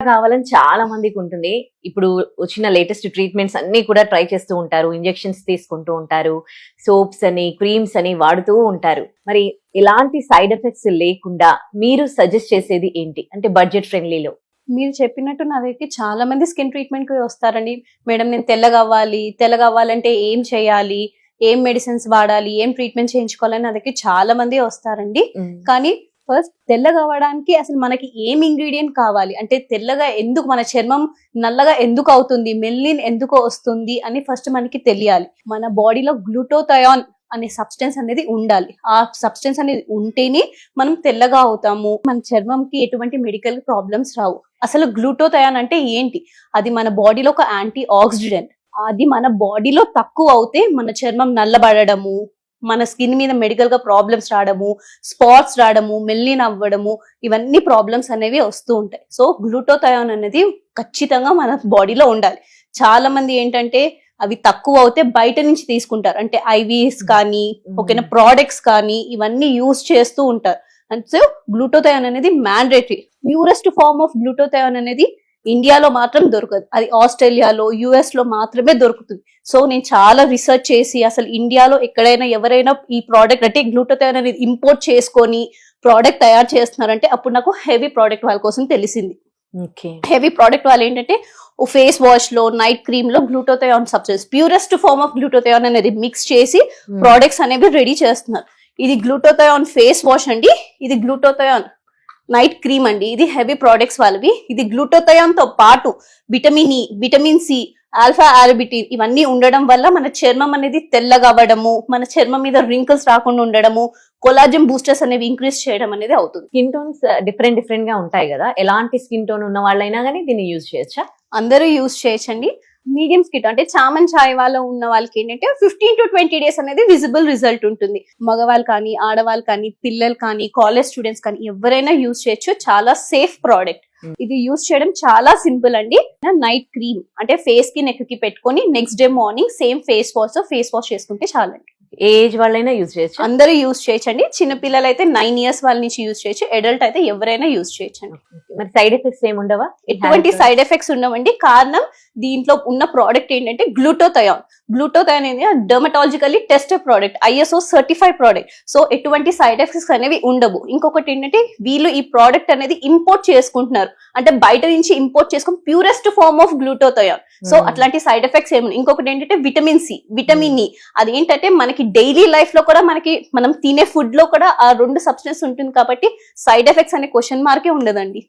కావాలని చాలా మందికి ఉంటుంది. ఇప్పుడు వచ్చిన లేటెస్ట్ ట్రీట్మెంట్స్ అన్ని కూడా ట్రై చేస్తూ ఉంటారు, ఇంజెక్షన్స్ తీసుకుంటూ ఉంటారు, సోప్స్ అని క్రీమ్స్ అని వాడుతూ ఉంటారు. మరి ఎలాంటి సైడ్ ఎఫెక్ట్స్ లేకుండా మీరు సజెస్ట్ చేసేది ఏంటి, అంటే బడ్జెట్ ఫ్రెండ్లీలో? మీరు చెప్పినట్టు నా దగ్గరికి చాలా మంది స్కిన్ ట్రీట్మెంట్ కి వస్తారండి. మేడం నేను తెల్లగా అవ్వాలంటే ఏం చేయాలి, ఏం మెడిసిన్స్ వాడాలి, ఏం ట్రీట్మెంట్ చేయించుకోవాలని నా దగ్గరికి చాలా మంది వస్తారండి. కానీ ఫస్ట్ తెల్లగా అవ్వడానికి అసలు మనకి ఏం ఇంగ్రీడియంట్ కావాలి, అంటే తెల్లగా ఎందుకు, మన చర్మం నల్లగా ఎందుకు అవుతుంది, మెల్లిన్ ఎందుకు వస్తుంది అని ఫస్ట్ మనకి తెలియాలి. మన బాడీలో గ్లూటోథయాన్ అనే సబ్స్టెన్స్ అనేది ఉండాలి. ఆ సబ్స్టెన్స్ అనేది ఉంటేనే మనం తెల్లగా అవుతాము, మన చర్మంకి ఎటువంటి మెడికల్ ప్రాబ్లమ్స్ రావు. అసలు గ్లూటోథయాన్ అంటే ఏంటి? అది మన బాడీలో ఒక యాంటీ ఆక్సిడెంట్. అది మన బాడీలో తక్కువ అవుతే మన చర్మం నల్లబడము, మన స్కిన్ మీద మెడికల్ గా ప్రాబ్లమ్స్ రావడము, స్పాట్స్ రావడము, మెల్లిన్ అవ్వడము, ఇవన్నీ ప్రాబ్లమ్స్ అనేవి వస్తూ ఉంటాయి. సో గ్లూటోథయాన్ అనేది ఖచ్చితంగా మన బాడీలో ఉండాలి. చాలా మంది ఏంటంటే అవి తక్కువ అవుతే బయట నుంచి తీసుకుంటారు, అంటే ఐవీస్ కానీ ఓకేనా ప్రోడక్ట్స్ కానీ ఇవన్నీ యూజ్ చేస్తూ ఉంటారు. అండ్ సో గ్లూటోథయాన్ అనేది mandatory. Purest form of glutathione అనేది ఇండియాలో మాత్రం దొరకదు, అది ఆస్ట్రేలియాలో యుఎస్ లో మాత్రమే దొరుకుతుంది. సో నేను చాలా రీసెర్చ్ చేసి అసలు ఇండియాలో ఎక్కడైనా ఎవరైనా ఈ ప్రోడక్ట్ అంటే గ్లూటోథయాన్ అనేది ఇంపోర్ట్ చేసుకొని ప్రోడక్ట్ తయారు చేస్తున్నారంటే అప్పుడు నాకు హెవీ ప్రోడక్ట్ వాళ్ళ కోసం తెలిసింది. హెవీ ప్రోడక్ట్ వాళ్ళు ఏంటంటే ఫేస్ వాష్ లో, నైట్ క్రీమ్ లో glutathione substance, purest form of glutathione అనేది మిక్స్ చేసి ప్రోడక్ట్స్ అనేవి రెడీ చేస్తున్నారు. ఇది గ్లూటోథయాన్ ఫేస్ వాష్ అండి, ఇది గ్లూటోథయాన్ నైట్ క్రీమ్ అండి, ఇది హెవీ ప్రోడక్ట్స్ వాళ్ళవి. ఇది గ్లూటోథయాన్ తో పాటు vitamin E, vitamin C, alpha arbutin ఇవన్నీ ఉండడం వల్ల మన చర్మం అనేది తెల్లగా అవ్వడము, మన చర్మం మీద రింకిల్స్ రాకుండా ఉండడము, కొలాజన్ బూస్టర్స్ అనేవి ఇంక్రీజ్ చేయడం అనేది అవుతుంది. స్కిన్ టోన్స్ డిఫరెంట్ గా ఉంటాయి కదా, ఎలాంటి స్కిన్ టోన్ ఉన్న వాళ్ళైనా కానీ దీన్ని యూజ్ చేయొచ్చా? అందరూ యూజ్ చేయొచ్చండి. మీడియం స్కిన్ అంటే చామన్ ఛాయ్ వాళ్ళ ఉన్న వాళ్ళకి ఏంటంటే 15 to 20 days అనేది విజిబుల్ రిజల్ట్ ఉంటుంది. మగవాళ్ళు కానీ, ఆడవాళ్ళు కానీ, పిల్లలు కానీ, కాలేజ్ స్టూడెంట్స్ కానీ ఎవరైనా యూజ్ చేయొచ్చు. చాలా సేఫ్ ప్రోడక్ట్. ఇది యూజ్ చేయడం చాలా సింపుల్ అండి. నైట్ క్రీమ్ అంటే ఫేస్ కి, నెక్ కి పెట్టుకొని next day morning same face wash చేసుకుంటే చాలండి. ఏజ్ వాళ్ళైనా యూజ్ చేయొచ్చు? అందరూ యూజ్ చేయొచ్చండి. చిన్న పిల్లలు అయితే 9 years వాళ్ళ నుంచి యూజ్ చేయొచ్చు, అడల్ట్ అయితే ఎవరైనా యూజ్ చేయొచ్చండి. మరి సైడ్ ఎఫెక్ట్స్ ఏమి ఉండవా? ఎటువంటి సైడ్ ఎఫెక్ట్స్ ఉండవండి. కారణం దీంట్లో ఉన్న ప్రోడక్ట్ ఏంటంటే గ్లూటోథయాన్. గ్లూటోథయాన్ అనేది dermatologically tested product, ISO certified product. So ఎటువంటి సైడ్ ఎఫెక్ట్స్ అనేవి ఉండవు. ఇంకొకటి ఏంటంటే వీళ్ళు ఈ ప్రోడక్ట్ అనేది ఇంపోర్ట్ చేసుకుంటున్నారు, అంటే బయట నుంచి ఇంపోర్ట్ చేసుకుని purest form of glutathione. So అట్లాంటి సైడ్ ఎఫెక్ట్స్ ఏమి. ఇంకొకటి ఏంటంటే విటమిన్ సి, విటమిన్ ఈ. అది ఏంటంటే మనకి డైలీ లైఫ్ లో కూడా మనం తినే ఫుడ్ లో కూడా ఆ రెండు సబ్స్టెన్స్ ఉంటుంది కాబట్టి సైడ్ ఎఫెక్ట్స్ అనే క్వశ్చన్ మార్కే ఉండదండి.